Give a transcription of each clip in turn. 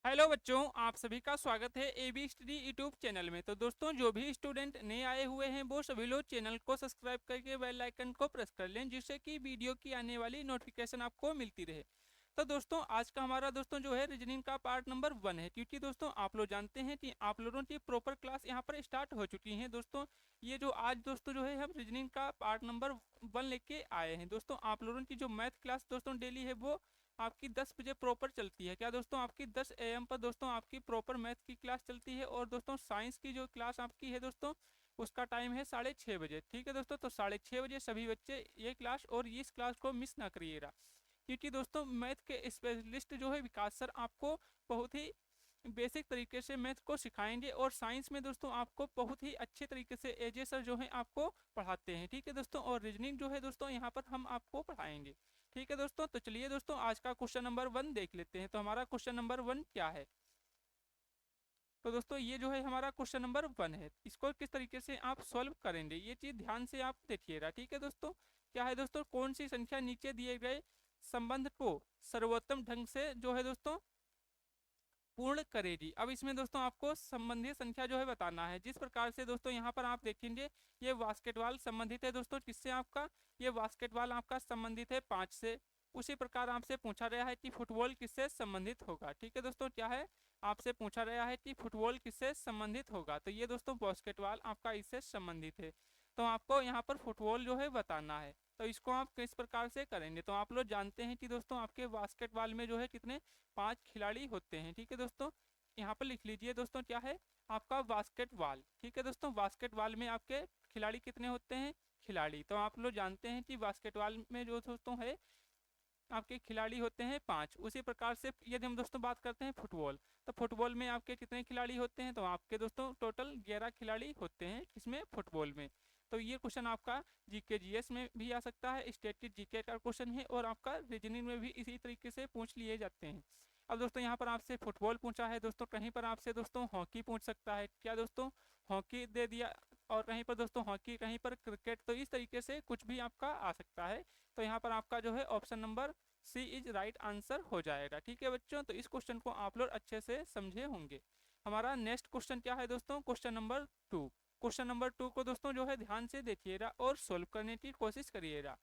Hello बच्चों, आप सभी का स्वागत है एबी स्टडी यूट्यूब चैनल में। तो दोस्तों, जो भी स्टूडेंट नए आए हुए हैं वो सभी लोग चैनल को सब्सक्राइब करके बेल आइकन को प्रेस कर लें, जिससे कि वीडियो की आने वाली नोटिफिकेशन आपको मिलती रहे। तो दोस्तों, आज का हमारा दोस्तों जो है रीजनिंग का पार्ट नंबर 1 है, क्योंकि दोस्तों आप लोग जानते हैं कि आप लोगों की प्रॉपर क्लास यहाँ पर स्टार्ट हो चुकी है। दोस्तों, ये जो आज दोस्तों जो है हम रीजनिंग का पार्ट नंबर 1 लेके आए हैं। दोस्तों, आप लोगों की जो मैथ क्लास दोस्तों डेली है वो आपकी 10 बजे प्रॉपर चलती है। क्या दोस्तों, आपकी 10 AM पर दोस्तों आपकी प्रॉपर मैथ की क्लास चलती है। और दोस्तों साइंस की जो क्लास आपकी है दोस्तों, उसका टाइम है 6:30 बजे। ठीक है दोस्तों, तो 6:30 बजे सभी बच्चे ये क्लास और इस क्लास को मिस ना करिएगा, क्योंकि दोस्तों मैथ के स्पेशलिस्ट जो है विकास सर आपको बहुत ही बेसिक तरीके से मैथ को सिखाएंगे। और साइंस में दोस्तों आपको बहुत ही अच्छे तरीके से एजे सर जो है आपको पढ़ाते हैं। ठीक है दोस्तों, और रीजनिंग जो है दोस्तों यहाँ पर हम आपको पढ़ाएंगे। ठीक है दोस्तों, तो चलिए दोस्तों आज का क्वेश्चन नंबर 1 देख लेते हैं। तो हमारा क्वेश्चन नंबर 1 क्या है? तो दोस्तों ये जो है हमारा क्वेश्चन नंबर 1 है। इसको किस तरीके से आप सॉल्व करेंगे ये चीज ध्यान से आप देखिएगा। ठीक है दोस्तों, क्या है दोस्तों, कौन सी संख्या नीचे दिए गए संबंध को सर्वोत्तम ढंग से जो है दोस्तों पूर्ण करेगी। अब इसमें दोस्तों आपको संबंधित संख्या जो है बताना है। जिस प्रकार से दोस्तों यहाँ पर आप देखेंगे, ये बास्केटबॉल संबंधित है दोस्तों किससे? आपका ये बास्केटबॉल आपका संबंधित है 5 से। उसी प्रकार आपसे पूछा गया है कि फुटबॉल किससे संबंधित होगा। ठीक है दोस्तों, क्या है, आपसे पूछा गया है कि फुटबॉल किससे संबंधित होगा। तो ये दोस्तों बास्केटबॉल आपका इससे संबंधित है। तो आपको यहाँ पर फुटबॉल जो है बताना है। तो इसको आप किस प्रकार से करेंगे? तो आप लोग जानते हैं कि दोस्तों आपके बास्केटबॉल में जो है कितने 5 खिलाड़ी होते हैं। ठीक है दोस्तों, यहाँ पर लिख लीजिए दोस्तों, क्या है आपका बास्केटबॉल। ठीक है दोस्तों, बास्केटबॉल में आपके खिलाड़ी कितने होते हैं? खिलाड़ी। तो आप लोग जानते हैं कि बास्केटबॉल में जो दोस्तों है आपके खिलाड़ी होते हैं 5। उसी प्रकार से यदि हम दोस्तों बात करते हैं फुटबॉल, तो फुटबॉल में आपके कितने खिलाड़ी होते हैं? तो आपके दोस्तों टोटल 11 खिलाड़ी होते हैं इसमें फुटबॉल में। तो ये क्वेश्चन आपका जीके जीएस में भी आ सकता है, स्टेट जीके का क्वेश्चन है, और आपका रीजनिंग में भी इसी तरीके से पूछ लिए जाते हैं। अब दोस्तों यहाँ पर आपसे फुटबॉल पूछा है दोस्तों, कहीं पर आपसे दोस्तों हॉकी पूछ सकता है। क्या दोस्तों, हॉकी दे दिया, और कहीं पर दोस्तों हॉकी, कहीं पर क्रिकेट। तो इस तरीके से कुछ भी आपका आ सकता है। तो यहाँ पर आपका जो है option number C is right answer हो जाएगा। ठीक है बच्चों, तो इस क्वेश्चन को आप लोग अच्छे से समझे होंगे। हमारा नेक्स्ट क्वेश्चन क्या है दोस्तों? Question number 2। क्वेश्चन नंबर 2 को दोस्तों जो है ध्यान से देखिएगा और सोल्व करने की कोशिश करिएगा।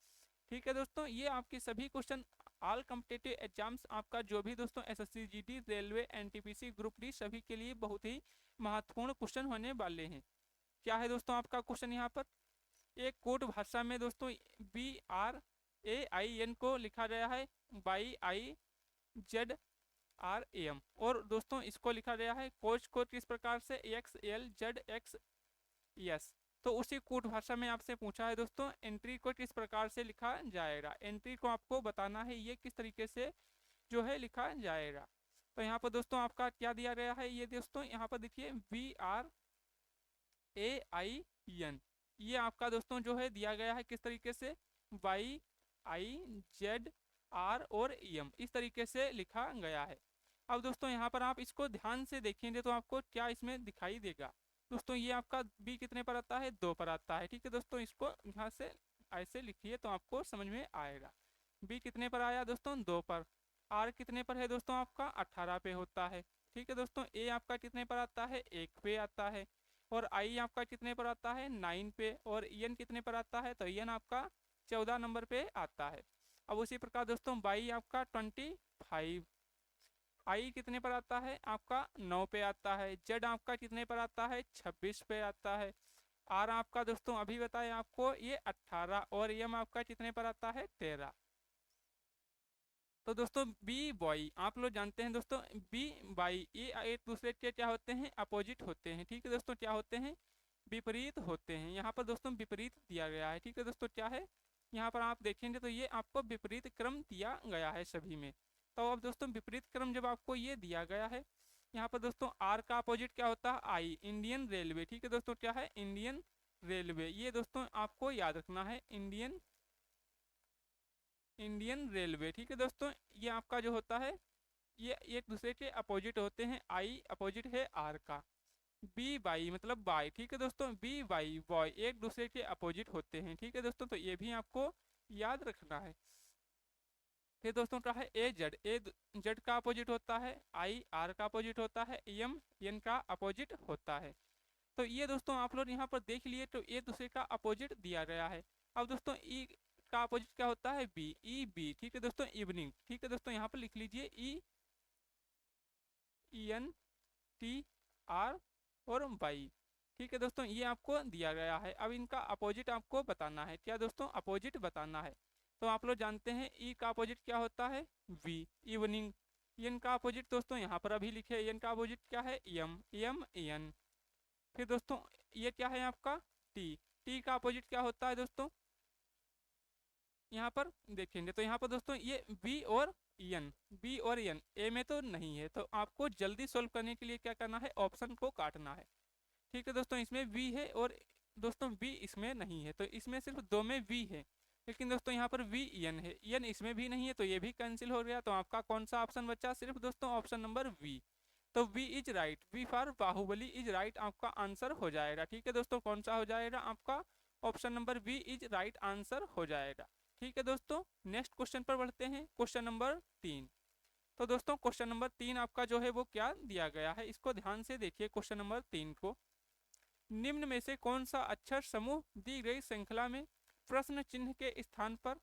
ठीक है दोस्तों, ये आपके सभी क्वेश्चन ऑल कॉम्पिटिटिव एग्जाम्स, आपका जो भी दोस्तों SSC GD, railway, NTPC, group D, सभी के लिए बहुत ही महत्वपूर्ण क्वेश्चन होने वाले हैं। क्या है दोस्तों आपका क्वेश्चन यहाँ पर? एक कोड भाषा में दोस्तों BRAIN को लिखा गया है YIZRAM, और दोस्तों इसको लिखा गया है कोच को किस प्रकार से XLZXS। तो उसी कोड भाषा में आपसे पूछा है दोस्तों एंट्री को किस प्रकार से लिखा जाएगा। एंट्री को आपको बताना है ये किस तरीके से जो है लिखा जाएगा। तो यहाँ पर दोस्तों आपका क्या दिया गया है, ये दोस्तों यहाँ पर देखिए BRAIN, ये आपका दोस्तों जो है दिया गया है किस तरीके से YIZR और EM, इस तरीके से लिखा गया है। अब दोस्तों यहाँ पर आप इसको ध्यान से देखेंगे तो आपको क्या इसमें दिखाई देगा दोस्तों? ये आपका बी कितने पर आता है? 2 पर आता है। ठीक है दोस्तों, इसको यहाँ से ऐसे लिखिए तो आपको समझ में आएगा। बी कितने पर आया दोस्तों? 2 पर। आर कितने पर है दोस्तों? आपका 18 पे होता है। ठीक है दोस्तों, ए आपका कितने पर आता है? 1 पे आता है। और आई आपका कितने पर आता है? 9 पे। और एन कितने पर आता है? तो एन आपका 14 नंबर पे आता है। अब उसी प्रकार दोस्तों बाई आपका 25। आई कितने पर आता है? आपका 9 पे आता है। जेड आपका कितने पर आता है? 26 पे आता है। आर आपका दोस्तों अभी बताए आपको ये 18, और एम आपका कितने पर आता है? 13। तो दोस्तों बी बॉय, आप लोग जानते हैं दोस्तों बी बाई ये एक दूसरे के क्या होते हैं? अपोजिट होते हैं। ठीक है दोस्तों, क्या होते हैं? विपरीत होते हैं। यहाँ पर दोस्तों विपरीत दिया गया है। ठीक है दोस्तों, क्या है, यहाँ पर आप देखेंगे तो ये आपको विपरीत क्रम दिया गया है सभी में। तो अब दोस्तों विपरीत क्रम जब आपको ये दिया गया है, यहाँ पर दोस्तों आर का अपोजिट क्या होता है? आई, इंडियन रेलवे। ठीक है दोस्तों, क्या है? Indian railway. ये दोस्तों आपको याद रखना है, इंडियन इंडियन रेलवे। ठीक है दोस्तों, ये आपका जो होता है ये एक दूसरे के अपोजिट होते हैं। आई अपोजिट है आर का। बी बाई मतलब बाई। ठीक है दोस्तों, बी बाई बॉय एक दूसरे के अपोजिट होते हैं। ठीक है दोस्तों, तो ये भी आपको याद रखना है। फिर दोस्तों क्या है ए जेड का अपोजिट होता है, आई आर का अपोजिट होता है, एम एन का अपोजिट होता है। तो ये दोस्तों आप लोग यहाँ पर देख लिए, तो ये दूसरे का अपोजिट दिया गया है। अब दोस्तों ई का अपोजिट क्या होता है, बी, ई बी, ठीक है दोस्तों, इवनिंग, ठीक है दोस्तों, यहाँ पर लिख लीजिए ई एन टी आर और वाई, ठीक है दोस्तों, ये आपको दिया गया है। अब इनका अपोजिट आपको बताना है, क्या दोस्तों, अपोजिट बताना है। तो आप लोग जानते हैं ई का अपोजिट क्या होता है, वी, इवनिंग। एन का अपोजिट दोस्तों यहाँ पर अभी लिखे, एन का अपोजिट क्या है, एम, एम एन। फिर दोस्तों ये क्या है आपका, टी, टी का अपोजिट क्या होता है दोस्तों, यहाँ पर देखेंगे तो यहाँ पर दोस्तों ये बी और एन, बी और एन, ए में तो नहीं है, तो आपको जल्दी सोल्व करने के लिए क्या करना है, ऑप्शन को काटना है। ठीक है दोस्तों, इसमें वी है और दोस्तों बी इसमें नहीं है, तो इसमें सिर्फ दो में वी है, लेकिन दोस्तों यहाँ पर वी एन है, एन इसमें भी नहीं है, तो ये भी कैंसिल हो गया। तो आपका कौन सा ऑप्शन बचा, सिर्फ दोस्तों ऑप्शन नंबर वी। तो B is right, B for Baahubali is right आपका आंसर हो जाएगा। ठीक है दोस्तों, कौन सा हो जाएगा आपका, option number B is right answer हो जाएगा। ठीक है दोस्तों, नेक्स्ट क्वेश्चन पर बढ़ते हैं, क्वेश्चन नंबर 3। तो दोस्तों क्वेश्चन नंबर 3 आपका जो है वो क्या दिया गया है, इसको ध्यान से देखिए क्वेश्चन नंबर 3 को। निम्न में से कौन सा अक्षर समूह दी गई श्रृंखला में प्रश्न चिन्ह के स्थान पर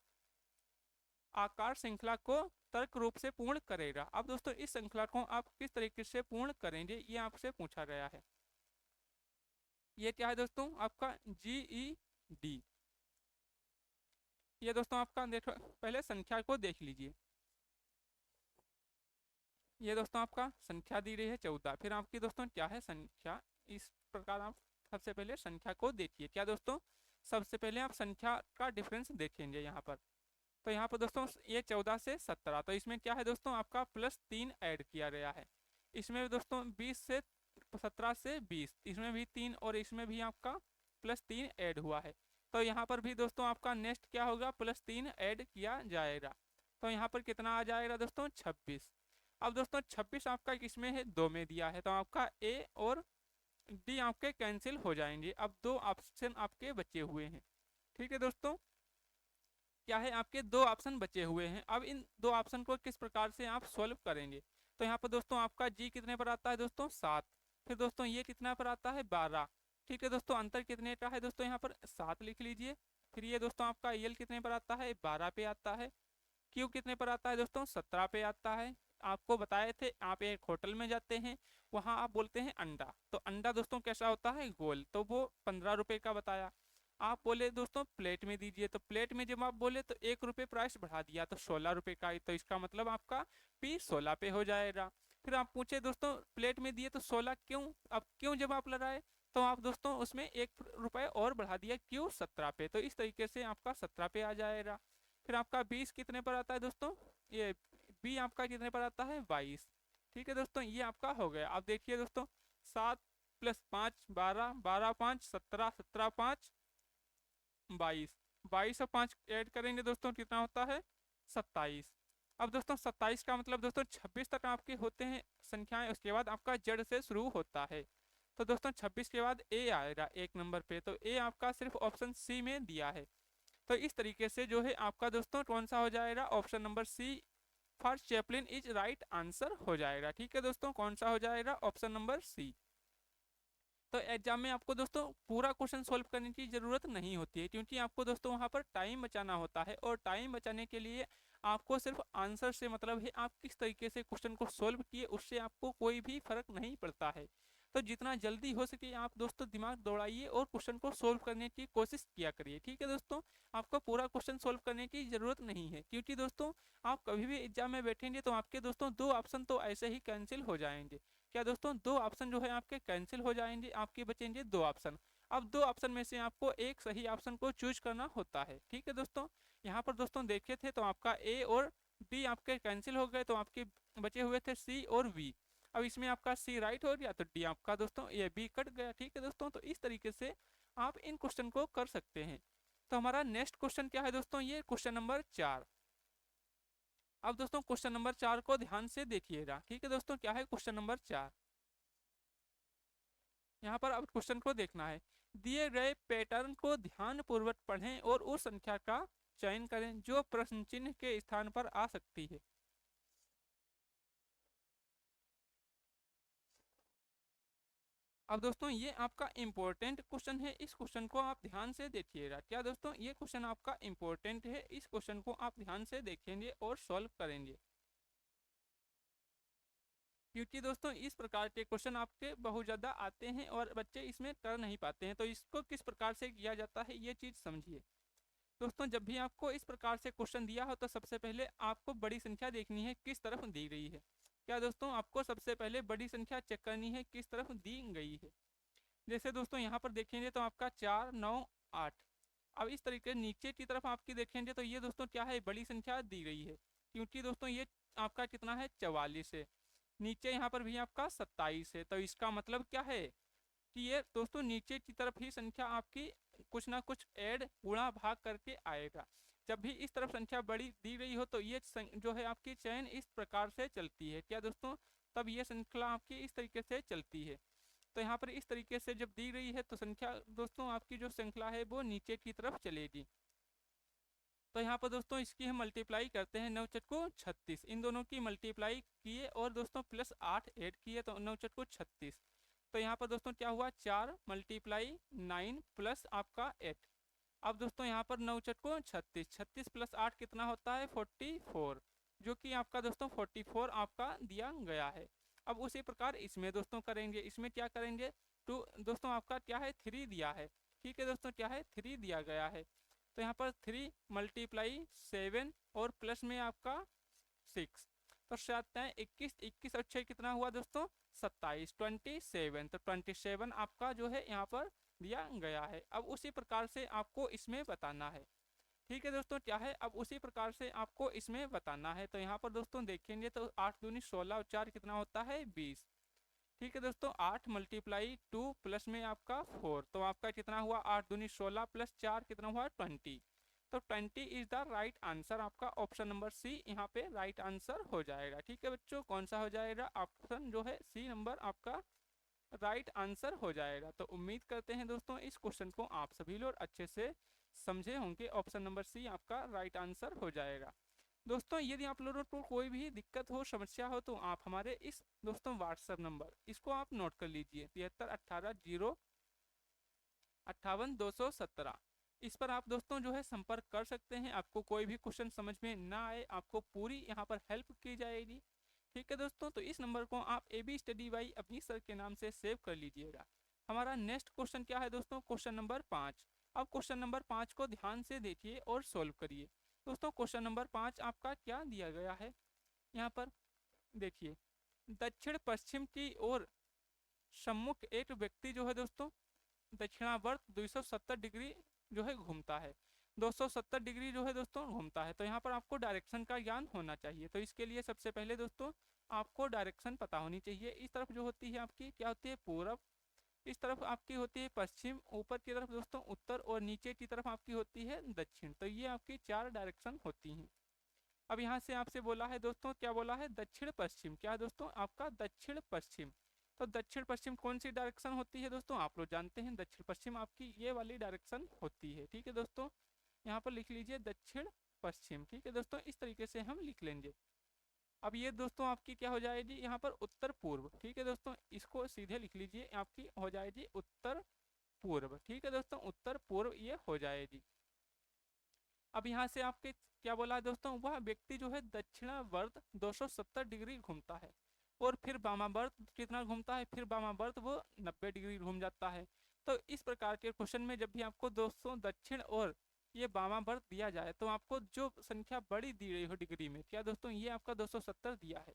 आकार श्रृंखला को तर्क रूप से पूर्ण करेगा। अब दोस्तों इस श्रृंखला को आप किस तरीके से पूर्ण करेंगे, ये आपसे पूछा गया है। ये क्या है दोस्तों, आपका GED। ये दोस्तों आपका देखो, पहले संख्या को देख लीजिए। ये दोस्तों आपका संख्या दी रही है 14, फिर आपकी दोस्तों क्या है संख्या, इस प्रकार आप सबसे पहले संख्या को देखिए। क्या दोस्तों, सबसे पहले आप संख्या का डिफरेंस देखेंगे यहाँ पर। तो यहाँ पर दोस्तों ये 14 से 17, तो इसमें क्या है दोस्तों आपका +3 ऐड किया गया है। इसमें भी दोस्तों 17 से 20, इसमें भी 3 और इसमें भी आपका +3 ऐड हुआ है। तो यहाँ पर भी दोस्तों आपका नेक्स्ट क्या होगा, +3 ऐड किया जाएगा। तो यहाँ पर कितना आ जाएगा दोस्तों, 26। अब दोस्तों 26 आपका किसमें है, 2 में दिया है, तो आपका ए और डी आपके कैंसिल हो जाएंगे। अब 2 ऑप्शन आपके बचे हुए हैं। ठीक है दोस्तों, क्या है, आपके 2 ऑप्शन बचे हुए हैं। अब इन 2 ऑप्शन को किस प्रकार से आप सोल्व करेंगे। तो यहाँ पर दोस्तों आपका जी कितने पर आता है दोस्तों, 7। फिर दोस्तों ये कितना पर आता है, 12। ठीक है दोस्तों, अंतर कितने का है दोस्तों, यहाँ पर 7 लिख लीजिए। फिर ये दोस्तों आपका यल कितने पर आता है, 12 पे आता है। क्यू कितने पर आता है दोस्तों, 17 पे आता है। आपको बताए थे, आप एक होटल में जाते हैं, वहां आप बोलते हैं अंडा, तो अंडा दोस्तों कैसा होता है, गोल, तो वो 15 रुपए का बताया। आप बोले दोस्तों प्लेट में दीजिए, तो प्लेट में जब आप बोले तो 1 रुपये प्राइस बढ़ा दिया, तो 16 रुपये का, तो इसका मतलब आपका पी 16 पे हो जाएगा। फिर आप पूछे दोस्तों प्लेट में दिए तो 16 क्यों, अब क्यों जब आप लगाए, तो आप दोस्तों उसमें 1 रुपये और बढ़ा दिया, क्यों 17 पे, तो इस तरीके से आपका 17 पे आ जाएगा। फिर आपका 20 कितने पर आता है दोस्तों, ये बी आपका कितने पर आता है, 22। ठीक है दोस्तों, ये आपका हो गया। अब देखिए दोस्तों 7 + 5 12, 12 5 17, 17 5 22, 22 और 5 ऐड करेंगे दोस्तों कितना होता है, 27। अब दोस्तों 27 का मतलब दोस्तों 26 तक आपके होते हैं संख्याएं, उसके बाद आपका जड़ से शुरू होता है। तो दोस्तों 26 के बाद ए आएगा 1 नंबर पे, तो ए आपका सिर्फ ऑप्शन सी में दिया है। तो इस तरीके से जो है आपका दोस्तों कौन सा हो जाएगा, option number C for Chaplin is right answer हो जाएगा। ठीक है दोस्तों, कौन सा हो जाएगा, ऑप्शन नंबर सी। तो एग्जाम में आपको दोस्तों पूरा क्वेश्चन सोल्व करने की ज़रूरत नहीं होती है, क्योंकि आपको दोस्तों वहाँ पर टाइम बचाना होता है, और टाइम बचाने के लिए आपको सिर्फ आंसर से मतलब है, आप किस तरीके से क्वेश्चन को सोल्व किए उससे आपको कोई भी फर्क नहीं पड़ता है। तो जितना जल्दी हो सके आप दोस्तों दिमाग दौड़ाइए और क्वेश्चन को सोल्व करने की कोशिश किया करिए। ठीक है दोस्तों, आपको पूरा क्वेश्चन सोल्व करने की ज़रूरत नहीं है, क्योंकि दोस्तों आप कभी भी एग्जाम में बैठेंगे तो आपके दोस्तों 2 ऑप्शन तो ऐसे ही कैंसिल हो जाएंगे। क्या दोस्तों 2 ऑप्शन जो है आपके कैंसिल हो जाएंगे, आपके बचेंगे 2 ऑप्शन। अब 2 ऑप्शन में से आपको एक सही ऑप्शन को चूज करना होता है। ठीक है दोस्तों, यहाँ पर दोस्तों देखे थे तो आपका ए और डी आपके कैंसिल हो गए, तो आपके बचे हुए थे सी और वी। अब इसमें आपका सी राइट हो गया, तो डी आपका दोस्तों ये बी कट गया। ठीक है दोस्तों, तो इस तरीके से आप इन क्वेश्चन को कर सकते हैं। तो हमारा नेक्स्ट क्वेश्चन क्या है दोस्तों, ये क्वेश्चन नंबर 4। अब दोस्तों क्वेश्चन नंबर 4 को ध्यान से देखिएगा। ठीक है दोस्तों, क्या है क्वेश्चन नंबर 4, यहाँ पर अब क्वेश्चन को देखना है। दिए गए पैटर्न को ध्यान पूर्वक पढ़ें और उस संख्या का चयन करें जो प्रश्न चिन्ह के स्थान पर आ सकती है। अब दोस्तों ये आपका इम्पोर्टेंट क्वेश्चन है, इस क्वेश्चन को आप ध्यान से देखिएगा। क्या दोस्तों, ये क्वेश्चन आपका इम्पोर्टेंट है, इस क्वेश्चन को आप ध्यान से देखेंगे और सॉल्व करेंगे, क्योंकि दोस्तों इस प्रकार के क्वेश्चन आपके बहुत ज़्यादा आते हैं और बच्चे इसमें कर नहीं पाते हैं। तो इसको किस प्रकार से किया जाता है ये चीज़ समझिए। दोस्तों जब भी आपको इस प्रकार से क्वेश्चन दिया हो तो सबसे पहले आपको बड़ी संख्या देखनी है किस तरफ दी गई है। क्या दोस्तों, आपको सबसे पहले बड़ी संख्या चेक करनी है किस तरफ दी गई है। जैसे दोस्तों यहाँ पर देखेंगे तो आपका 4, 9, 8। अब इस तरीके नीचे की तरफ आपकी देखेंगे तो ये दोस्तों क्या है, बड़ी संख्या दी गई है, क्योंकि दोस्तों ये आपका कितना है, 44 है। नीचे यहाँ पर भी आपका 27 है। तो इसका मतलब क्या है कि ये दोस्तों नीचे की तरफ ही संख्या आपकी कुछ ना कुछ ऐड गुणा भाग करके आएगा। जब भी इस तरफ संख्या बड़ी दी गई हो तो ये जो है आपकी चयन इस प्रकार से चलती है। क्या दोस्तों, तब ये श्रृंखला आपकी इस तरीके से चलती है। तो यहाँ पर इस तरीके से जब दी गई है तो संख्या दोस्तों आपकी जो श्रृंखला है वो नीचे की तरफ चलेगी। तो यहाँ पर दोस्तों इसकी हम मल्टीप्लाई करते हैं, 9 चटको 36, इन दोनों की मल्टीप्लाई किए और दोस्तों प्लस 8 ऐड किए तो 9 चटको 36। तो यहाँ पर दोस्तों क्या हुआ, 4 मल्टीप्लाई 9 प्लस आपका 8। अब दोस्तों यहाँ पर 9 चटको 36, 36 प्लस 8 कितना होता है, 44, जो कि आपका दोस्तों 44 आपका दिया गया है। अब उसी प्रकार इसमें दोस्तों करेंगे, इसमें क्या करेंगे, तो दोस्तों आपका क्या है, 3 दिया है। ठीक है दोस्तों, क्या है, 3 दिया गया है। तो यहाँ पर 3 मल्टीप्लाई 7 और प्लस में आपका 6, तो 7 है 21, 21 और 6 कितना हुआ दोस्तों, 27, 27। तो 27 आपका जो है यहाँ पर दिया गया है। अब उसी प्रकार से आपको इसमें बताना है। ठीक है दोस्तों, क्या है, अब उसी प्रकार से आपको इसमें बताना है। तो यहाँ पर दोस्तों देखेंगे तो 8 दूनी 16 और 4 कितना होता है, 20। ठीक है दोस्तों, 8 मल्टीप्लाई 2 प्लस में आपका 4, तो आपका कितना हुआ, 8 दूनी 16 प्लस 4 कितना हुआ, 20। तो 20 इज द राइट आंसर, आपका ऑप्शन नंबर सी यहाँ पे राइट आंसर हो जाएगा। ठीक है बच्चों, कौन सा हो जाएगा, ऑप्शन जो है सी नंबर आपका राइट आंसर हो जाएगा। तो उम्मीद करते हैं दोस्तों इस क्वेश्चन को आप सभी लोग अच्छे से समझे होंगे, ऑप्शन नंबर सी आपका राइट आंसर हो जाएगा। दोस्तों यदि आप लोगों को कोई भी दिक्कत हो, समस्या हो, तो आप हमारे इस दोस्तों व्हाट्सएप नंबर इसको आप नोट कर लीजिए, 7318 058 217। इस पर आप दोस्तों जो है संपर्क कर सकते हैं। आपको कोई भी क्वेश्चन समझ में ना आए, आपको पूरी यहाँ पर हेल्प की जाएगी। ठीक है दोस्तों, तो इस नंबर को आप AB स्टडी बाई अपनी सर के नाम से सेव कर लीजिएगा। हमारा नेक्स्ट क्वेश्चन क्या है दोस्तों, क्वेश्चन नंबर 5। अब क्वेश्चन नंबर 5 को ध्यान से देखिए और सोल्व करिए। दोस्तों क्वेश्चन नंबर 5 आपका क्या दिया गया है, यहाँ पर देखिए, दक्षिण पश्चिम की ओर सम्मुख एक व्यक्ति जो है दोस्तों दक्षिणावर्त 270 डिग्री जो है घूमता है, 270 डिग्री जो है दोस्तों घूमता है। तो यहाँ पर आपको डायरेक्शन का ज्ञान होना चाहिए। तो इसके लिए सबसे पहले दोस्तों आपको डायरेक्शन पता होनी चाहिए। इस तरफ जो होती है आपकी क्या होती है, पूरब, इस तरफ आपकी होती है पश्चिम, ऊपर की तरफ दोस्तों उत्तर और नीचे की तरफ आपकी होती है दक्षिण। तो ये आपकी 4 डायरेक्शन होती हैं। अब यहाँ से आपसे बोला है दोस्तों, क्या बोला है, दक्षिण पश्चिम, क्या दोस्तों आपका दक्षिण पश्चिम। तो दक्षिण पश्चिम कौन सी डायरेक्शन होती है दोस्तों, आप लोग जानते हैं, दक्षिण पश्चिम आपकी ये वाली डायरेक्शन होती है। ठीक है दोस्तों, यहाँ पर लिख लीजिए दक्षिण पश्चिम। ठीक है दोस्तों, इस तरीके से हम लिख लेंगे। अब ये दोस्तों आपकी क्या हो जाएगी, यहाँ पर उत्तर पूर्व। ठीक है दोस्तों, इसको सीधे लिख लीजिए, आपकी हो जाएगी उत्तर पूर्व। ठीक है दोस्तों, उत्तर पूर्व ये हो जाएगी। अब यहाँ से आपके क्या बोला है दोस्तों, वह व्यक्ति जो है दक्षिणावर्त 270 डिग्री घूमता है और फिर वामावर्त कितना घूमता है, फिर वामावर्त वो 90 डिग्री घूम जाता है। तो इस प्रकार के क्वेश्चन में जब भी आपको दोस्तों दक्षिण और ये वामावर्त दिया जाए तो आपको जो संख्या बड़ी दी गई हो डिग्री में, क्या दोस्तों ये आपका 270 दिया है,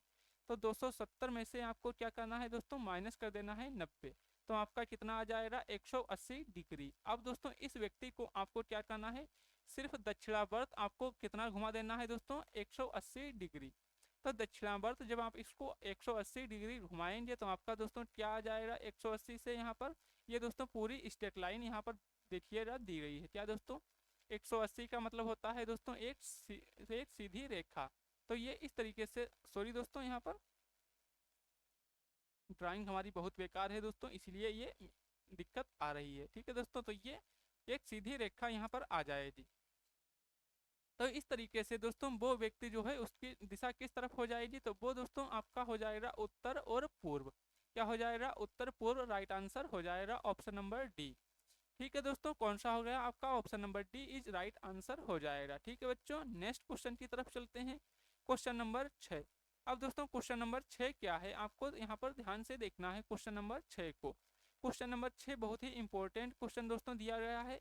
तो 270 में से आपको क्या करना है दोस्तों, माइनस कर देना है 90। तो आपका कितना आ जाएगा, 180 डिग्री। अब दोस्तों इस व्यक्ति को आपको क्या करना है, सिर्फ दक्षिणावर्त आपको कितना घुमा देना है दोस्तों, 180 डिग्री। तो दक्षिणावर्त जब आप इसको 180 डिग्री घुमाएंगे तो आपका दोस्तों क्या आ जाएगा, 180 से यहाँ पर ये दोस्तों पूरी स्ट्रेट लाइन यहाँ पर देखिएगा दी गई है। क्या दोस्तों, 180 का मतलब होता है दोस्तों एक सीधी रेखा। तो ये इस तरीके से, सॉरी दोस्तों यहाँ पर ड्राइंग हमारी बहुत बेकार है दोस्तों, इसलिए ये दिक्कत आ रही है। ठीक है दोस्तों, तो ये एक सीधी रेखा यहाँ पर आ जाएगी। तो इस तरीके से दोस्तों वो व्यक्ति जो है उसकी दिशा किस तरफ हो जाएगी, तो वो दोस्तों आपका हो जाएगा उत्तर और पूर्व। क्या हो जाएगा? उत्तर पूर्व। राइट आंसर हो जाएगा ऑप्शन नंबर डी। ठीक है दोस्तों, कौन सा हो गया आपका? Option number D is right answer हो जाएगा। ठीक है बच्चों, नेक्स्ट क्वेश्चन की तरफ चलते हैं। Question number 6। अब दोस्तों क्वेश्चन नंबर 6 क्या है, आपको यहाँ पर ध्यान से देखना है क्वेश्चन नंबर 6 को। क्वेश्चन नंबर 6 बहुत ही इंपॉर्टेंट क्वेश्चन दोस्तों दिया गया है।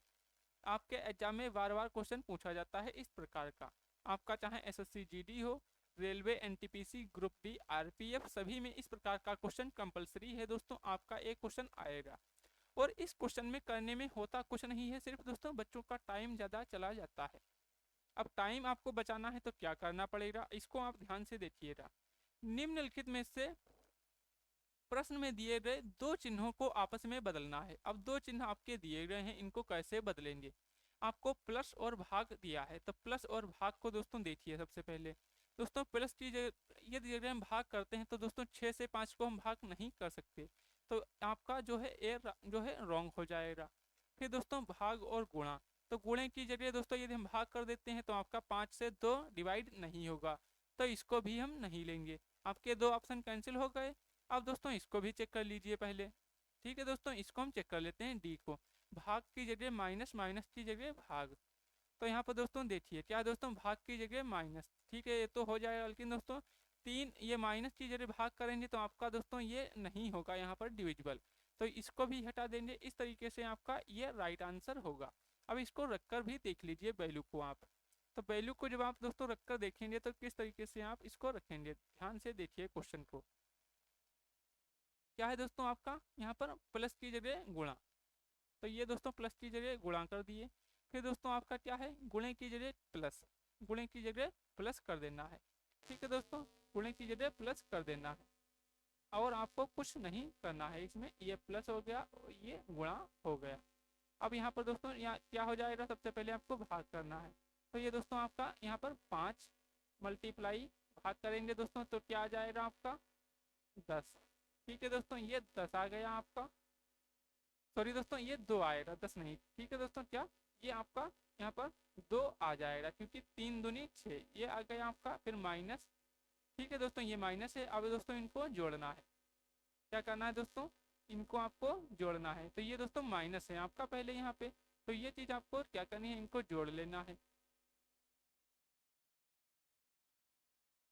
आपके एग्जाम में बार बार क्वेश्चन पूछा जाता है इस प्रकार का। आपका चाहे एसएससी जीडी हो, railway, NTPC, group D, RPF, सभी में इस प्रकार का क्वेश्चन कंपलसरी है दोस्तों। आपका एक क्वेश्चन आएगा और इस क्वेश्चन में करने में होता कुछ नहीं है, सिर्फ दोस्तों बच्चों का टाइम ज़्यादा चला जाता है। अब टाइम आपको बचाना है तो क्या करना पड़ेगा, इसको आप ध्यान से देखिएगा। निम्नलिखित में से प्रश्न में दिए गए दो चिन्हों को आपस में बदलना है। अब दो चिन्ह आपके दिए गए हैं, इनको कैसे बदलेंगे? आपको प्लस और भाग दिया है, तो प्लस और भाग को दोस्तों देखिए। सबसे पहले दोस्तों प्लस की ये दिए गए हम भाग करते हैं तो दोस्तों 6 से 5 को हम भाग नहीं कर सकते, तो आपका जो है ए जो है रॉन्ग हो जाएगा। फिर दोस्तों भाग और गुणा, तो गुणे की जगह दोस्तों यदि हम भाग कर देते हैं तो आपका 5 से 2 डिवाइड नहीं होगा, तो इसको भी हम नहीं लेंगे। आपके दो ऑप्शन कैंसिल हो गए। अब दोस्तों इसको भी चेक कर लीजिए पहले। ठीक है दोस्तों, इसको हम चेक कर लेते हैं डी को। भाग की जगह माइनस, माइनस की जगह भाग। तो यहाँ पर दोस्तों देखिए क्या दोस्तों, भाग की जगह माइनस। ठीक है, ये तो हो जाएगा, लेकिन दोस्तों 3 ये माइनस की जगह भाग करेंगे तो आपका दोस्तों ये नहीं होगा यहाँ पर डिविजिबल, तो इसको भी हटा देंगे। इस तरीके से आपका ये राइट आंसर होगा। अब इसको रखकर भी देख लीजिए वैल्यू को आप। तो वैल्यू को जब आप दोस्तों रखकर देखेंगे तो किस तरीके से आप इसको रखेंगे, ध्यान से देखिए क्वेश्चन को। क्या है दोस्तों आपका यहाँ पर प्लस की जगह गुणा, तो ये दोस्तों प्लस की जगह गुणा कर दिए। फिर दोस्तों आपका क्या है, गुणे की जगह प्लस, गुणे की जगह प्लस कर देना है। ठीक है दोस्तों, गुणे की जगह प्लस कर देना है और आपको कुछ नहीं करना है इसमें। ये प्लस हो गया और ये गुणा हो गया। अब यहाँ पर दोस्तों यहाँ क्या हो जाएगा, सबसे पहले आपको भाग करना है। तो ये दोस्तों आपका यहाँ पर 5 मल्टीप्लाई भाग करेंगे दोस्तों तो क्या आ जाएगा आपका 10। ठीक है दोस्तों, ये 10 आ गया आपका। सॉरी दोस्तों, ये 2 आएगा, 10 नहीं। ठीक है दोस्तों, क्या ये आपका यहाँ पर 2 आ जाएगा क्योंकि 3 दूनी 6, ये आ गया आपका। फिर माइनस। ठीक है दोस्तों, ये माइनस है। अब दोस्तों इनको जोड़ना है। क्या करना है दोस्तों, इनको आपको जोड़ना है। तो ये दोस्तों माइनस है आपका पहले यहाँ पे, तो ये चीज़ आपको क्या करनी है, इनको जोड़ लेना है।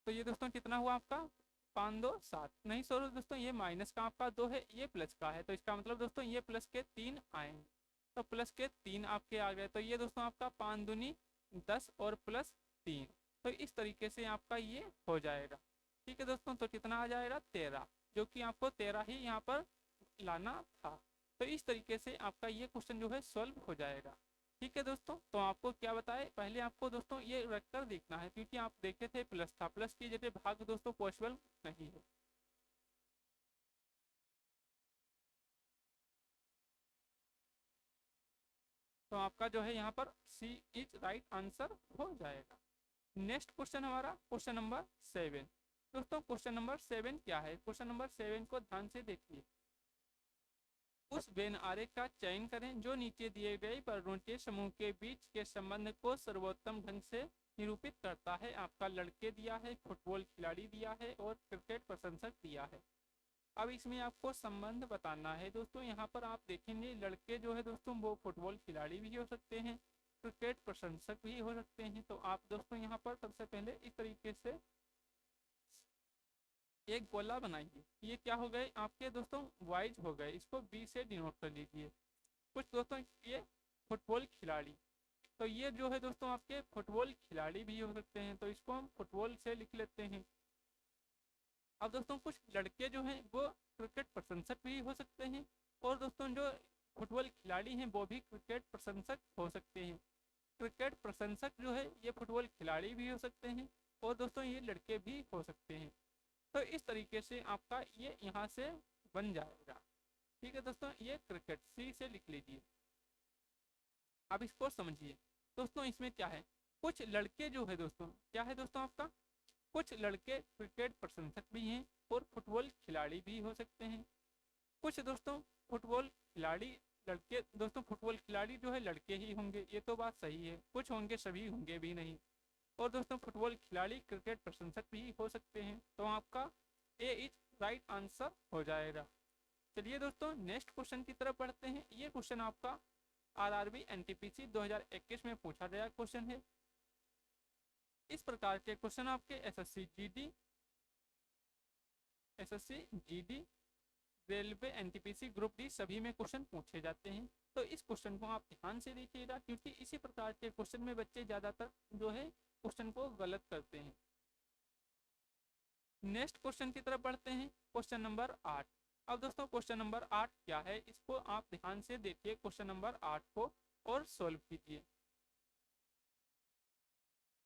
तो ये दोस्तों कितना हुआ आपका 5 2 7, नहीं सॉरी दोस्तों, ये माइनस का आपका 2 है, ये प्लस का है, तो इसका मतलब दोस्तों ये प्लस के 3 आएंगे। तो प्लस के 3 आपके आ गए, तो ये दोस्तों आपका 5 दूनी 10 और प्लस 3, तो इस तरीके से आपका ये हो जाएगा। ठीक है दोस्तों, तो कितना आ जाएगा 13, जो कि आपको 13 ही यहाँ पर लाना था। तो इस तरीके से आपका ये क्वेश्चन जो है सॉल्व हो जाएगा। ठीक है दोस्तों, तो आपको क्या बताए, पहले आपको दोस्तों ये रखकर देखना है क्योंकि आप देखे थे प्लस था, प्लस की जगह भाग दोस्तों पॉसिबल नहीं है। तो आपका जो है यहाँ पर सी इज राइट आंसर हो जाएगा। नेक्स्ट क्वेश्चन हमारा क्वेश्चन नंबर 7। दोस्तों क्वेश्चन नंबर 7 क्या है, क्वेश्चन नंबर 7 को ध्यान से देखिए। उस वेन आरेख का चयन करें जो नीचे दिए गए वर्णों के समूह के बीच के संबंध को सर्वोत्तम ढंग से निरूपित करता है। आपका लड़के दिया है, फुटबॉल खिलाड़ी दिया है और क्रिकेट प्रशंसक दिया है। अब इसमें आपको संबंध बताना है दोस्तों। यहाँ पर आप देखेंगे लड़के जो है दोस्तों वो फुटबॉल खिलाड़ी भी हो सकते हैं, क्रिकेट प्रशंसक भी हो सकते हैं। तो आप दोस्तों यहाँ पर सबसे पहले इस तरीके से एक गोला बनाइए। ये क्या हो गए आपके दोस्तों वाइज हो गए, इसको बी से डिनोट कर लीजिए। कुछ दोस्तों ये फुटबॉल खिलाड़ी, तो ये जो है दोस्तों आपके फुटबॉल खिलाड़ी भी हो सकते हैं, तो इसको हम फुटबॉल से लिख लेते हैं। अब दोस्तों कुछ लड़के जो हैं वो क्रिकेट प्रशंसक भी हो सकते हैं और दोस्तों जो फुटबॉल खिलाड़ी हैं वो भी क्रिकेट प्रशंसक हो सकते हैं। क्रिकेट प्रशंसक जो है ये फुटबॉल खिलाड़ी भी हो सकते हैं और दोस्तों ये लड़के भी हो सकते हैं। तो इस तरीके से आपका ये यहाँ से बन जाएगा। ठीक है दोस्तों, ये क्रिकेट सी से लिख लीजिए। अब इसको समझिए दोस्तों, इसमें क्या है, कुछ लड़के जो है दोस्तों, क्या है दोस्तों आपका, कुछ लड़के क्रिकेट प्रशंसक भी हैं और फुटबॉल खिलाड़ी भी हो सकते हैं। कुछ दोस्तों फुटबॉल खिलाड़ी लड़के दोस्तों फुटबॉल खिलाड़ी जो है लड़के ही होंगे, ये तो बात सही है, कुछ होंगे सभी होंगे भी नहीं। और दोस्तों फुटबॉल खिलाड़ी क्रिकेट प्रशंसक भी हो सकते हैं, तो आपका ए इज राइट आंसर हो जाएगा। चलिए दोस्तों नेक्स्ट क्वेश्चन की तरफ बढ़ते हैं। ये क्वेश्चन आपका आरआरबी एनटीपीसी 2021 में पूछा गया क्वेश्चन है। इस प्रकार के क्वेश्चन आपके SSC GD, railway, NTPC, group D सभी में क्वेश्चन पूछे जाते हैं। तो इस क्वेश्चन को आप ध्यान से देखिएगा, क्योंकि इसी प्रकार के क्वेश्चन में बच्चे ज्यादातर जो है क्वेश्चन को गलत करते हैं। नेक्स्ट क्वेश्चन की तरफ बढ़ते हैं, क्वेश्चन नंबर 8। अब दोस्तों क्वेश्चन नंबर 8 क्या है, इसको आप ध्यान से देखिए क्वेश्चन नंबर 8 को और सोल्व कीजिए।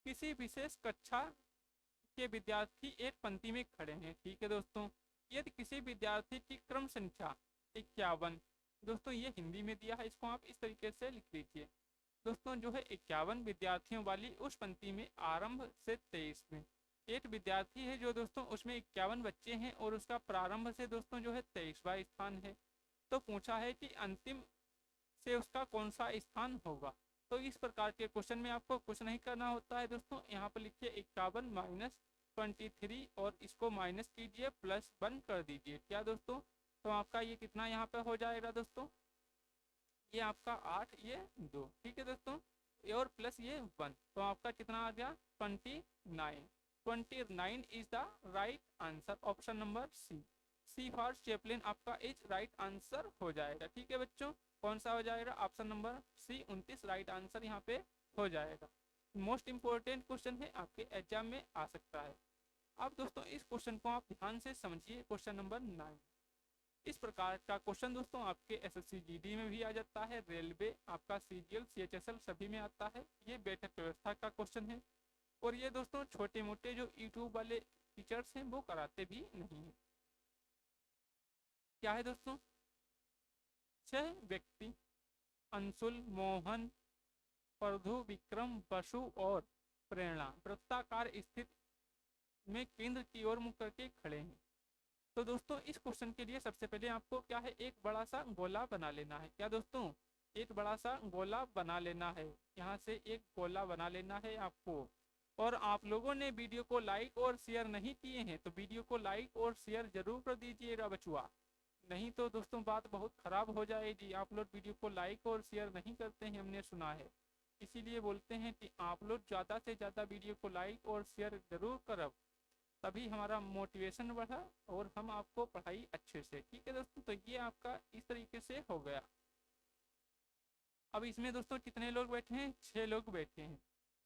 किसी विशेष कक्षा के विद्यार्थी एक पंक्ति में खड़े हैं, ठीक है दोस्तों। यदि किसी विद्यार्थी की क्रम संख्या 51, दोस्तों ये हिंदी में दिया है, इसको आप इस तरीके से लिख लीजिए। दोस्तों जो है 51 विद्यार्थियों वाली उस पंक्ति में आरंभ से 23 में एक विद्यार्थी है जो दोस्तों उसमें 51 बच्चे हैं और उसका प्रारंभ से दोस्तों जो है 23वां स्थान है। तो पूछा है कि अंतिम से उसका कौन सा स्थान होगा। तो इस प्रकार के क्वेश्चन में आपको कुछ नहीं करना होता है दोस्तों, यहाँ पर लिखिए 51 माइनस 23 और इसको माइनस कीजिए प्लस 1 कर दीजिए। क्या दोस्तों, तो आपका ये कितना यहाँ पे हो जाएगा दोस्तों, ये आपका 8, ये 2, ठीक है दोस्तों, और प्लस ये 1, तो आपका कितना आ गया 29। 29 is the right answer, option number C for Chaplin आपका इज राइट आंसर हो जाएगा। ठीक है बच्चों, कौन सा हो जाएगा, option number C 29 right answer यहाँ पे हो जाएगा। मोस्ट इंपोर्टेंट क्वेश्चन है, आपके एग्जाम में आ सकता है। अब दोस्तों इस क्वेश्चन को आप ध्यान से समझिए, क्वेश्चन नंबर 9। इस प्रकार का क्वेश्चन दोस्तों आपके एसएससी जीडी में भी आ जाता है, रेलवे, आपका सीजीएल, सीएचएसएल सभी में आता है। ये बैठक व्यवस्था का क्वेश्चन है, और ये दोस्तों छोटे मोटे जो यूट्यूब वाले टीचर्स हैं वो कराते भी नहीं है। क्या है दोस्तों, 6 व्यक्ति अंशुल, मोहन, प्रधु, विक्रम, बसु और प्रेरणा वृत्ताकार स्थित में केंद्र की ओर मुख करके खड़े हैं। तो दोस्तों इस क्वेश्चन के लिए सबसे पहले आपको क्या है, एक बड़ा सा गोला बना लेना है। क्या दोस्तों, एक बड़ा सा गोला बना लेना है, यहाँ से एक गोला बना लेना है आपको। और आप लोगों ने वीडियो को लाइक और शेयर नहीं किए हैं तो वीडियो को लाइक और शेयर जरूर कर दीजिएगा बचुआ, नहीं तो दोस्तों बात बहुत खराब हो जाएगी। आप लोग वीडियो को लाइक और शेयर नहीं करते हैं, हमने सुना है, इसीलिए बोलते हैं कि आप लोग ज़्यादा से ज़्यादा वीडियो को लाइक और शेयर जरूर करो, तभी हमारा मोटिवेशन बढ़ा और हम आपको पढ़ाई अच्छे से। ठीक है दोस्तों, तो ये आपका इस तरीके से हो गया। अब इसमें दोस्तों कितने लोग बैठे हैं, 6 लोग बैठे हैं।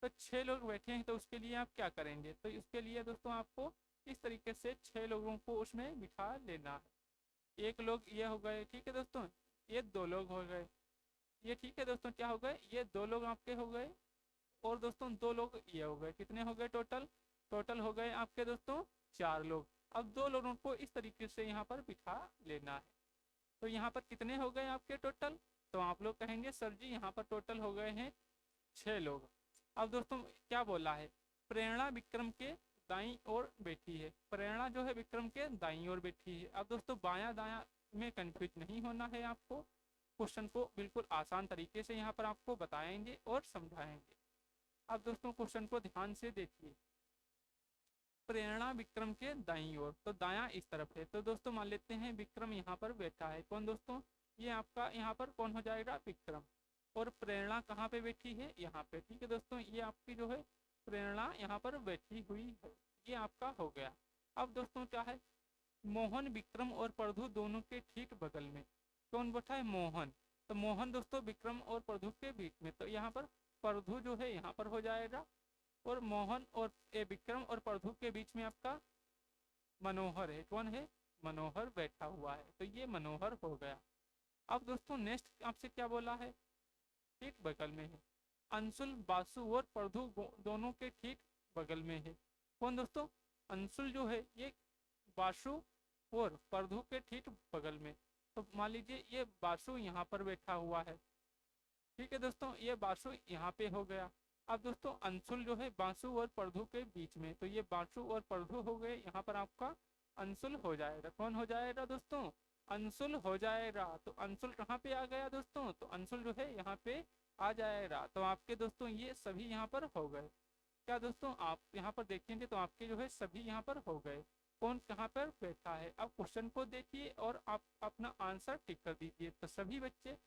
तो 6 लोग बैठे हैं तो उसके लिए आप क्या करेंगे, तो उसके लिए दोस्तों आपको इस तरीके से 6 लोगों को उसमें बिठा लेना है। एक लोग ये हो गए, ठीक है दोस्तों, ये 2 लोग हो गए, ये ठीक है दोस्तों, क्या हो गए, ये 2 लोग आपके हो गए, और दोस्तों 2 लोग ये हो गए, कितने हो गए टोटल हो गए आपके दोस्तों 4 लोग। अब 2 लोगों को इस तरीके से यहाँ पर बिठा लेना है। तो यहाँ पर कितने हो गए आपके टोटल, तो आप लोग कहेंगे सर जी यहाँ पर टोटल हो गए हैं 6 लोग। अब दोस्तों क्या बोला है, प्रेरणा विक्रम के दाईं ओर बैठी है, प्रेरणा जो है विक्रम के दाईं ओर बैठी है। अब दोस्तों बायां दायां में कंफ्यूज नहीं होना है आपको, क्वेश्चन को बिल्कुल आसान तरीके से यहाँ पर आपको बताएंगे और समझाएंगे। अब दोस्तों क्वेश्चन को ध्यान से देखिए, प्रेरणा विक्रम के दाईं ओर, तो दायां इस तरफ है, तो दोस्तों मान लेते हैं विक्रम यहाँ पर बैठा है। कौन दोस्तों, ये आपका यहाँ पर कौन हो जाएगा, विक्रम। और प्रेरणा कहाँ पे बैठी है, यहाँ पे। ठीक है दोस्तों, ये आपकी जो है प्रेरणा यहाँ पर बैठी हुई है, ये आपका हो गया। अब दोस्तों क्या है, मोहन, विक्रम और प्रधु दोनों के ठीक बगल में कौन बैठा है, मोहन। तो मोहन दोस्तों विक्रम और प्रधु के बीच में, तो यहाँ पर प्रधु जो है यहाँ पर हो जाएगा, और मोहन और विक्रम और प्रधु के बीच में आपका मनोहर है। कौन है, मनोहर बैठा हुआ है, तो ये मनोहर हो गया। अब दोस्तों नेक्स्ट आपसे क्या बोला है, ठीक बगल में है, अंशुल, बासु और प्रधु दोनों के ठीक बगल में है। कौन दोस्तों, अंशुल जो है ये बासु और प्रधु के ठीक बगल में, तो मान लीजिए ये बासु यहाँ पर बैठा हुआ है। ठीक है दोस्तों, ये बासु यहाँ पे हो गया। अब दोस्तों अंशुल जो है बासु और प्रधु के बीच में, तो ये बासु और प्रधु हो गए, यहाँ पर आपका अंशुल हो जाएगा। कौन हो जाएगा दोस्तों, अंशुल हो जाएगा। तो अंशुल कहाँ पे आ गया दोस्तों, तो अंशुल जो है यहाँ पे आ जाएगा। तो आपके दोस्तों ये सभी यहाँ पर हो गए। क्या दोस्तों, आप यहाँ पर देखेंगे तो आपके जो है सभी यहाँ पर हो गए। कौन कहाँ पर बैठा है, अब क्वेश्चन को देखिए और आप अपना आंसर टिक कर दीजिए। तो सभी बच्चे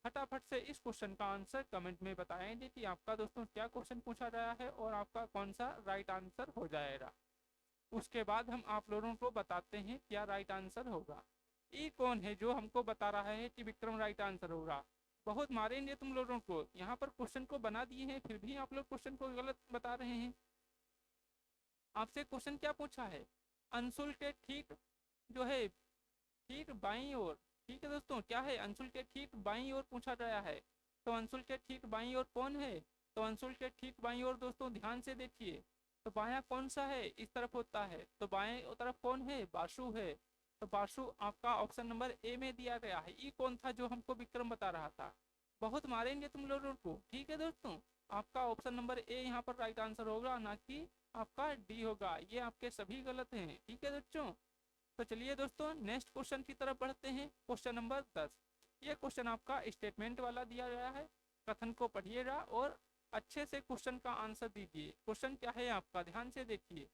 फटाफट से इस क्वेश्चन का आंसर कमेंट में बताएंगे कि आपका दोस्तों क्या क्वेश्चन पूछा गया है और आपका कौन सा राइट आंसर हो जाएगा। उसके बाद हम आप लोगों को बताते हैं क्या राइट आंसर होगा। ये कौन है जो हमको बता रहा है कि विक्रम राइट आंसर होगा। बहुत मारेंगे तुम लोगों को, यहाँ पर क्वेश्चन को बना दिए हैं फिर भी आप लोग क्वेश्चन को गलत बता रहे हैं। आपसे क्वेश्चन क्या पूछा है, अंशुल के ठीक जो है ठीक बाईं ओर। ठीक है दोस्तों, क्या है, अंशुल के ठीक बाईं ओर पूछा गया है। तो अंशुल के ठीक बाईं ओर कौन है, तो अंशुल के ठीक बाईं ओर दोस्तों ध्यान से देखिए। तो बायां कौन सा है, इस तरफ होता है। तो बाएं तरफ कौन है, बासु है। तो बासु आपका ऑप्शन नंबर ए में दिया गया है। ये कौन था जो हमको विक्रम बता रहा था। बहुत मारेंगे तुम लोगों को, ठीक है दोस्तों। आपका ऑप्शन नंबर ए यहाँ पर राइट आंसर होगा, ना कि आपका डी होगा। ये आपके सभी गलत हैं, ठीक है दोस्तों। तो चलिए दोस्तों नेक्स्ट क्वेश्चन की तरफ बढ़ते हैं। Question number 10। ये क्वेश्चन आपका स्टेटमेंट वाला दिया गया है। कथन को पढ़िएगा और अच्छे से क्वेश्चन का आंसर दीजिए। क्वेश्चन क्या है आपका, ध्यान से देखिए।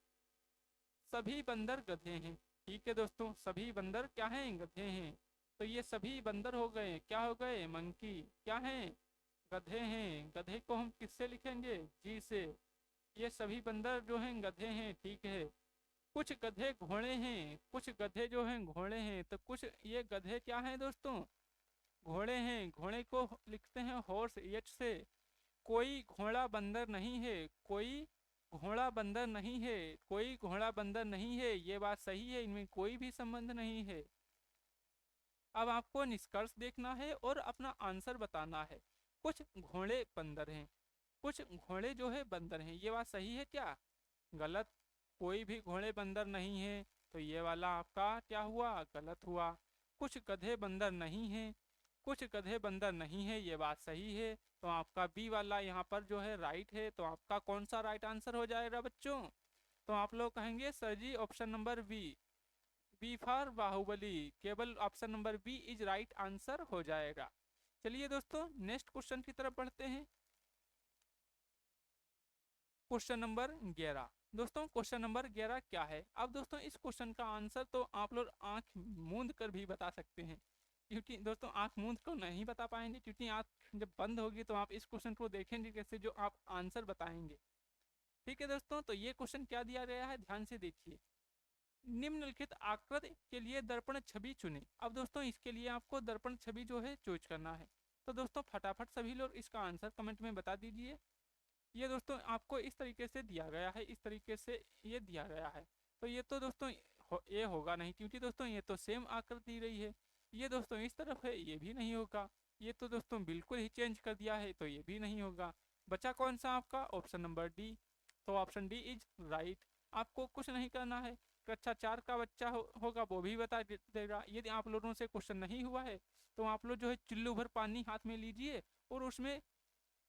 सभी बंदर गधे हैं। ठीक है दोस्तों, सभी बंदर क्या हैं, गधे हैं। तो ये सभी बंदर हो गए, क्या हो गए, मंकी। क्या हैं, गधे हैं। गधे को हम किससे लिखेंगे, जी से। ये सभी बंदर जो हैं गधे हैं, ठीक है। कुछ गधे घोड़े हैं, कुछ गधे जो हैं घोड़े हैं। तो कुछ ये गधे क्या हैं दोस्तों, घोड़े हैं। घोड़े को लिखते हैं हॉर्स, एच से। कोई घोड़ा बंदर नहीं है, कोई घोड़ा बंदर नहीं है, कोई घोड़ा बंदर नहीं है। ये बात सही है, इनमें कोई भी संबंध नहीं है। अब आपको निष्कर्ष देखना है और अपना आंसर बताना है। कुछ घोड़े बंदर हैं, कुछ घोड़े जो है बंदर हैं। ये बात सही है क्या, गलत। कोई भी घोड़े बंदर नहीं है, तो ये वाला आपका क्या हुआ, गलत हुआ। कुछ गधे बंदर नहीं है, कुछ गधे बंदर नहीं है, ये बात सही है। तो आपका बी वाला यहाँ पर जो है राइट है। तो आपका कौन सा राइट आंसर हो जाएगा बच्चों, तो आप लोग कहेंगे sir ji option number B, B for Baahubali. केवल option number B is right answer हो जाएगा। चलिए दोस्तों नेक्स्ट क्वेश्चन की तरफ बढ़ते हैं। Question number 11। दोस्तों क्वेश्चन नंबर 11 क्या है। अब दोस्तों इस क्वेश्चन का आंसर तो आप लोग आंख मूंद कर भी बता सकते हैं, क्योंकि दोस्तों आंख मूंद कर नहीं बता पाएंगे, क्योंकि आंख जब बंद होगी तो आप इस क्वेश्चन को देखेंगे कैसे जो आप आंसर बताएंगे। ठीक है दोस्तों, तो ये क्वेश्चन क्या दिया गया है, ध्यान से देखिए। निम्नलिखित आकृति के लिए दर्पण छवि चुने। अब दोस्तों इसके लिए आपको दर्पण छवि जो है चूज करना है। तो दोस्तों फटाफट सभी लोग इसका आंसर कमेंट में बता दीजिए। ये दोस्तों आपको इस तरीके से दिया गया है, इस तरीके से ये दिया गया है। तो ये तो दोस्तों ये होगा नहीं, क्योंकि दोस्तों ये तो सेम आकृति दी रही है। ये दोस्तों इस तरफ है, ये भी नहीं होगा। ये तो दोस्तों बिल्कुल ही चेंज कर दिया है, तो ये भी नहीं होगा। बचा कौन सा आपका, ऑप्शन नंबर डी। तो ऑप्शन डी इज राइट। आपको कुछ नहीं करना है। कक्षा 4 का बच्चा होगा वो भी बता देगा। यदि आप लोगों से क्वेश्चन नहीं हुआ है तो आप लोग जो है चुल्लू भर पानी हाथ में लीजिए और उसमें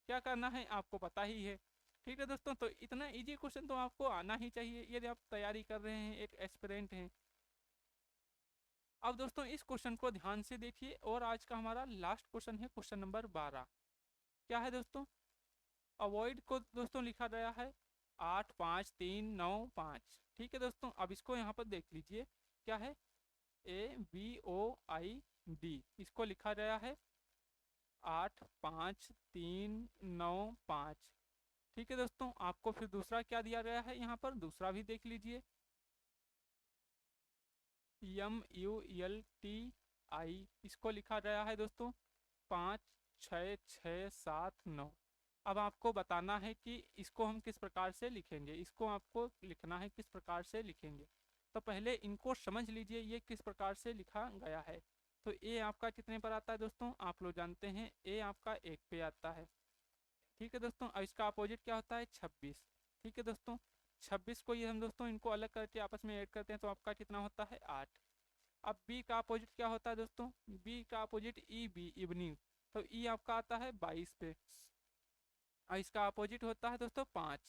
क्या करना है आपको पता ही है। ठीक है दोस्तों, तो इतना इजी क्वेश्चन तो आपको आना ही चाहिए यदि आप तैयारी कर रहे हैं, एक एस्पिरेंट हैं। अब दोस्तों इस क्वेश्चन को ध्यान से देखिए और आज का हमारा लास्ट क्वेश्चन है क्वेश्चन नंबर 12। क्या है दोस्तों, अवॉइड को दोस्तों लिखा गया है 8 5 3 9 5। ठीक है दोस्तों, अब इसको यहाँ पर देख लीजिए। क्या है, AVOID, इसको लिखा गया है 8 5 3 9 5। ठीक है दोस्तों, आपको फिर दूसरा क्या दिया गया है, यहाँ पर दूसरा भी देख लीजिए। MULTI, इसको लिखा गया है दोस्तों 5 6 6 7 9। अब आपको बताना है कि इसको हम किस प्रकार से लिखेंगे, इसको आपको लिखना है किस प्रकार से लिखेंगे। तो पहले इनको समझ लीजिए ये किस प्रकार से लिखा गया है। तो ए आपका कितने पर आता है दोस्तों, आप लोग जानते हैं ए आपका 1 पे आता है। ठीक है दोस्तों, अब इसका अपोजिट क्या होता है, 26। ठीक है दोस्तों, 26 को ये हम दोस्तों इनको अलग करके आपस में ऐड करते हैं तो आपका कितना होता है, 8। अब बी का अपोजिट क्या होता है दोस्तों, बी का अपोजिट ई बी, इवनिंग। तो ई आपका आता है 22 पे। और इसका अपोजिट होता है दोस्तों 5।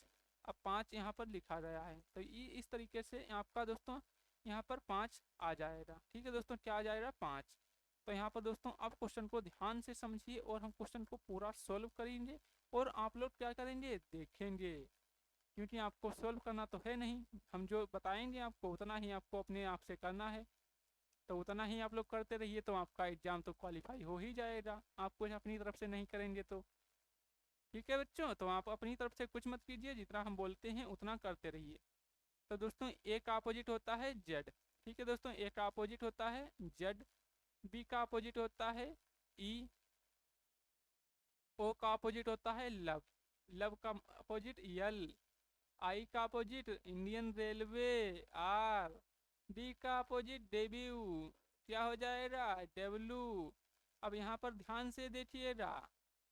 अब 5 यहाँ पर लिखा गया है, तो ये इस तरीके से आपका दोस्तों यहाँ पर 5 आ जाएगा। ठीक है दोस्तों, क्या आ जाएगा? 5। तो यहाँ पर दोस्तों अब क्वेश्चन को ध्यान से समझिए और हम क्वेश्चन को पूरा सोल्व करेंगे और आप लोग क्या करेंगे, देखेंगे, क्योंकि आपको सोल्व करना तो है नहीं, हम जो बताएंगे आपको उतना ही आपको अपने आप से करना है। तो उतना ही आप लोग करते रहिए तो आपका एग्जाम तो क्वालिफाई हो ही जाएगा, आप कुछ अपनी तरफ से नहीं करेंगे तो। ठीक है बच्चों, तो आप अपनी तरफ से कुछ मत कीजिए, जितना हम बोलते हैं उतना करते रहिए। तो दोस्तों ए का अपोजिट होता है जेड। ठीक है दोस्तों, ए का अपोजिट होता है जेड। बी का अपोजिट होता है ई। ओ का अपोजिट होता है लव। लव का अपोजिट यल। आई का opposite Indian railway R. D का अपोजिट डेब्यू, क्या हो जाएगा? डब्लू। अब यहाँ पर ध्यान से देखिएगा,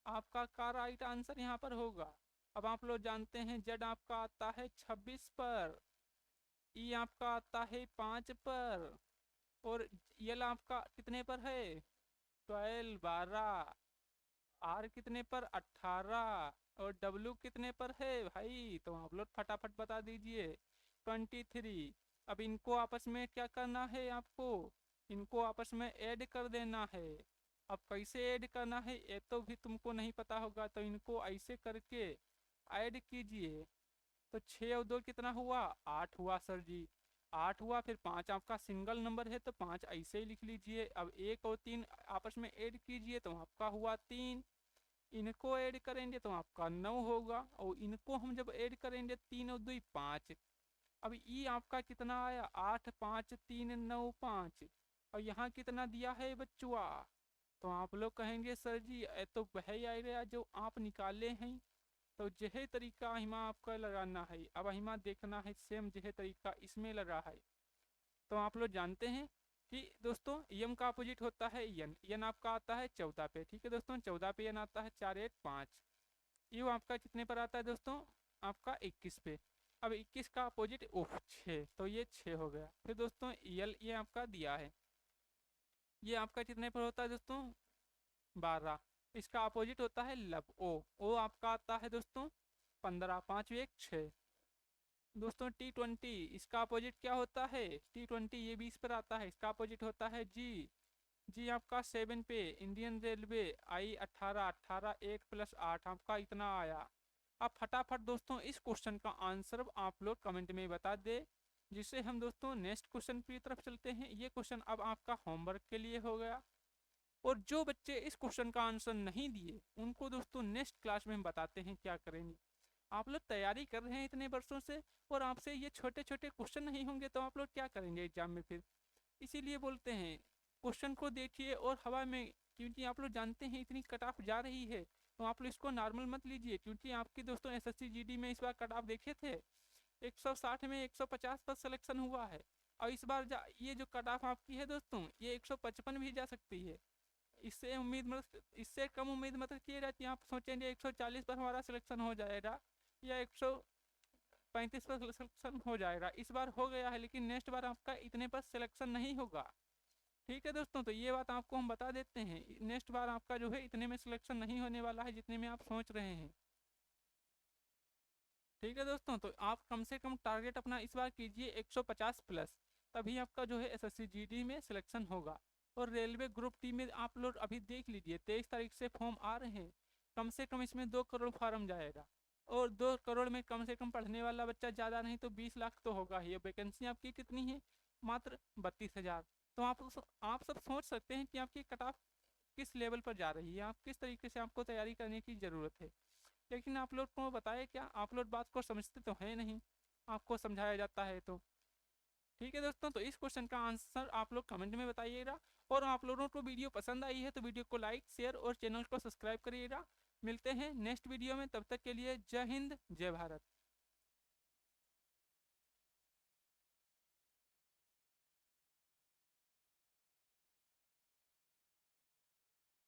आपका का राइट आंसर यहाँ पर होगा। अब आप लोग जानते हैं जेड आपका आता है 26 पर, ई आपका आता है 5 पर, और यल आपका कितने पर है? 12 12। आर कितने पर? 18। और डब्लू कितने पर है भाई? तो आप लोग फटाफट बता दीजिए। 23। अब इनको आपस में क्या करना है आपको? इनको आपस में ऐड कर देना है। अब कैसे ऐड करना है ये तो भी तुमको नहीं पता होगा, तो इनको ऐसे करके ऐड कीजिए। तो 6 और 2 कितना हुआ? 8 हुआ सर जी। 8 हुआ, फिर 5 आपका सिंगल नंबर है तो 5 ऐसे ही लिख लीजिए। अब 1 और 3 आपस में ऐड कीजिए तो आपका हुआ 3। इनको ऐड करेंगे तो आपका 9 होगा, और इनको हम जब ऐड करेंगे 3 और 2 5। अब ई आपका कितना आया? 8 5 3 9 5। और यहाँ कितना दिया है बच्चुआ? तो आप लोग कहेंगे सर जी ये तो वही आएगा जो आप निकाले हैं। तो यही तरीका हिमा आपका लगाना है। अब हिमा देखना है सेम यही तरीका इसमें लगा है। तो आप लोग जानते हैं कि दोस्तों यम का अपोजिट होता है यन। यन आपका आता है 14 पे। ठीक है दोस्तों, 14 पे यन आता है 4 1 5। यू आपका कितने पर आता है दोस्तों? आपका 21 पे। अब 21 का अपोजिट ओह 6, तो ये 6 हो गया। फिर दोस्तों यल ये आपका दिया है, ये आपका कितने पर होता है दोस्तों? 12। इसका अपोजिट होता है लब ओ आपका आता है दोस्तों 15। 5 1 6। दोस्तों T20 इसका अपोजिट क्या होता है? T20 ये 20 पर आता है, इसका अपोजिट होता है जी। जी आपका 7 पे इंडियन रेलवे। आई 18। 18 1 + 8 आपका इतना आया। अब फटाफट दोस्तों इस क्वेश्चन का आंसर आप लोग कमेंट में बता दे, जिससे हम दोस्तों नेक्स्ट क्वेश्चन की तरफ चलते हैं। ये क्वेश्चन अब आपका होमवर्क के लिए हो गया, और जो बच्चे इस क्वेश्चन का आंसर नहीं दिए उनको दोस्तों नेक्स्ट क्लास में हम बताते हैं क्या करेंगे। आप लोग तैयारी कर रहे हैं इतने वर्षों से, और आपसे ये छोटे छोटे क्वेश्चन नहीं होंगे तो आप लोग क्या करेंगे एग्जाम में फिर? इसीलिए बोलते हैं क्वेश्चन को देखिए और हवा में, क्योंकि आप लोग जानते हैं इतनी कट ऑफ जा रही है, तो आप लोग इसको नॉर्मल मत लीजिए, क्योंकि आपकी दोस्तों एसएससी जीडी में इस बार कट ऑफ देखे थे 160 में 150 पर सिलेक्शन हुआ है। और इस बार ये जो कट ऑफ आपकी है दोस्तों ये 155 भी जा सकती है। इससे उम्मीद मत, इससे कम उम्मीद मत रखिएगा कि आप सोचेंगे 140 पर हमारा सिलेक्शन हो जाएगा या 135 पर सिलेक्शन हो जाएगा। इस बार हो गया है, लेकिन नेक्स्ट बार आपका इतने पर सिलेक्शन नहीं होगा। ठीक है दोस्तों, तो ये बात आपको हम बता देते हैं, नेक्स्ट बार आपका जो है इतने में सिलेक्शन नहीं होने वाला है जितने में आप सोच रहे हैं। ठीक है दोस्तों, तो आप कम से कम टारगेट अपना इस बार कीजिए 150 प्लस, तभी आपका जो है एसएससी जीडी में सिलेक्शन होगा। और रेलवे ग्रुप डी में आप लोग अभी देख लीजिए 23 तारीख से फॉर्म आ रहे हैं। कम से कम इसमें 2 करोड़ फार्म जाएगा, और 2 करोड़ में कम से कम पढ़ने वाला बच्चा ज़्यादा नहीं तो 20 लाख तो होगा ही। वैकेंसी आपकी कितनी है? मात्र 32,000। तो आप सब सोच सकते हैं कि आपकी कट ऑफ किस लेवल पर जा रही है, आप किस तरीके से आपको तैयारी करने की ज़रूरत है। लेकिन आप लोग को बताया क्या, आप लोग बात को समझते तो है नहीं, आपको समझाया जाता है तो। ठीक है दोस्तों, तो इस क्वेश्चन का आंसर आप लोग कमेंट में बताइएगा, और आप लोगों को वीडियो पसंद आई है तो वीडियो को लाइक शेयर और चैनल को सब्सक्राइब करिएगा। मिलते हैं नेक्स्ट वीडियो में, तब तक के लिए जय हिंद जय भारत।